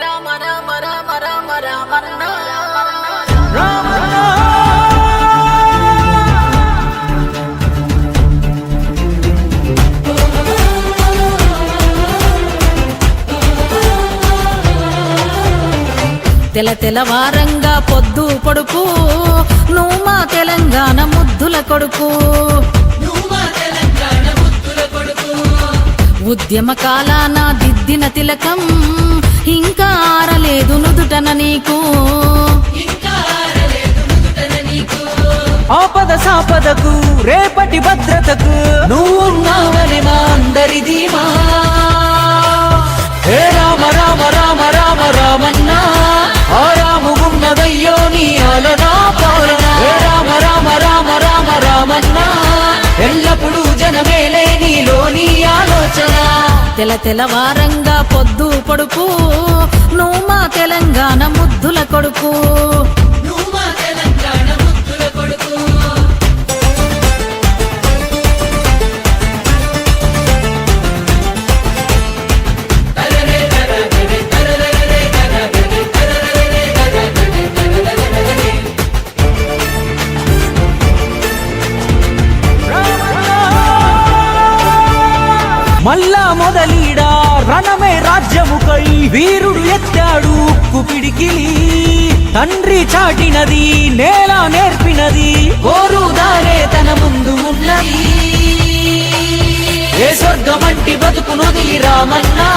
రామ రామ రామ రామ రామన్న తెలవారంగా పొద్దు పొడుపు నువ్వు మా తెలంగాణ ముద్దుల కొడుకు ఉద్యమ కాలాన దిద్దిన తిలకం ఇంకా ఆరలేదు నుదుటన నీకు ఆపద సాపదకు రేపటి భద్రతకు నువ్వున్నావని మా అందరి ధీమా హే రామ రామ రామ రామ రామన్న ఆ రాము ఉన్నదయ్యో నీ ఆలనా పాలన హే రామ రామ రామ రామ రామన్న ఎల్లప్పుడూ జనమేలే నీలోని ఆలోచన తెలవారంగా పొద్దు పొడుపు నువ్వు మా తెలంగాణ ముద్దుల కొడుకు మల్లా మొదలీడా రణమే రాజ్యముకై వీరుడు ఎత్తాడు కుపిడికిలి తండ్రి చాటినది నేల నేర్పినది ఓరుదారే తన ముందు ఉన్నది ఏ స్వర్గమంటి బతుకునొది రామన్నా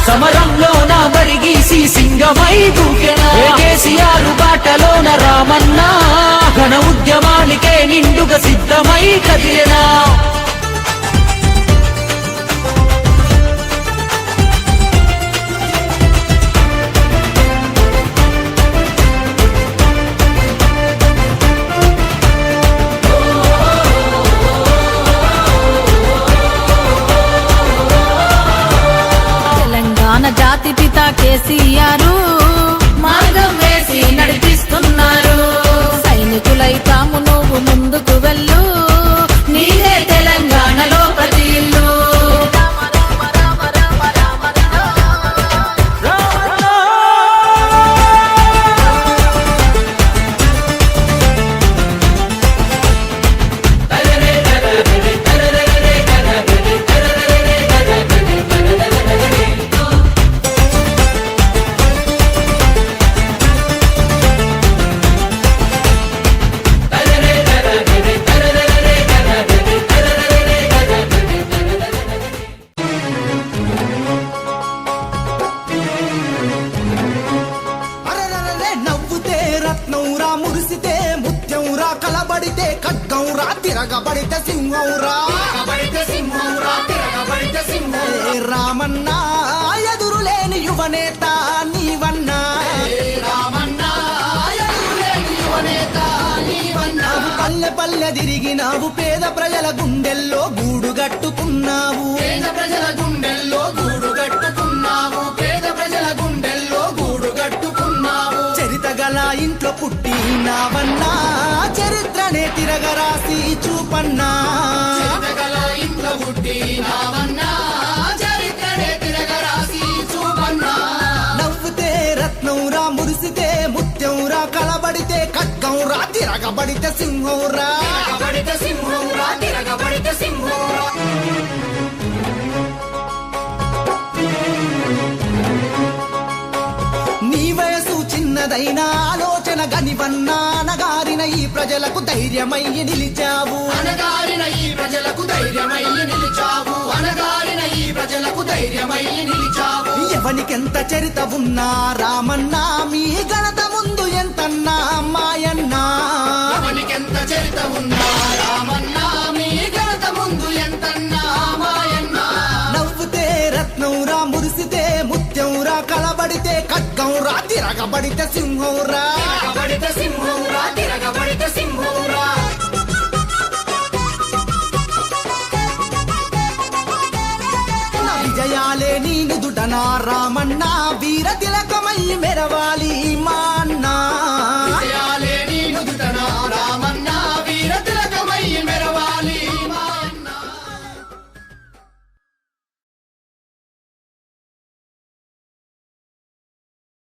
సమరంలో నా బరిగీసి సింగమై దూకెనా ఏ కేసీఆర్ బాటలోన రామన్నా ఘన ఉద్యమానికే నిండుగా సిద్ధమై కదిలినా జాతి పిత కేసీఆర్ మార్గం వేసి నడిపిస్తున్నారు సైనికులై తాము నువ్వు ముందుకు వెళ్ళు నీదే తెలంగాణలో ప్రతి ఇల్లు తిరగబడితే సింహంరా రామన్నా ఎదురులేని యువనేత నీవన్నా పల్లె పల్లె తిరిగినావు పేద ప్రజల గుండెల్లో గూడు గట్టుకున్నావు చరిత గల ఇంట్లో పుట్టినావన్నా చరిత్రనే తిరగరాసి చూపన్నా నవ్వుతే రత్నంరా మురిసితే ముత్యంరా కలబడితే ఖడ్గంరా తిరగబడితే సింహంరా నీ వయసు చిన్నదైనా ఆలోచన గనివన్నా అనగారిన ఈ ప్రజలకు ధైర్యమయ్యి నిలిచావు ఎవనికెంత చరిత ఉన్నా రామన్నా మీ ఘనత ముందు ఎంతన్నా మాయన్నా నవ్వుతే రత్నంరా మురిసితే ముత్యంరా కలబడితే ఖడ్గంరా తిరగబడితే సింహంరా విజయాలే నీ నుదుటనా రామన్నా వీర తిలకమై మెరవాలి మా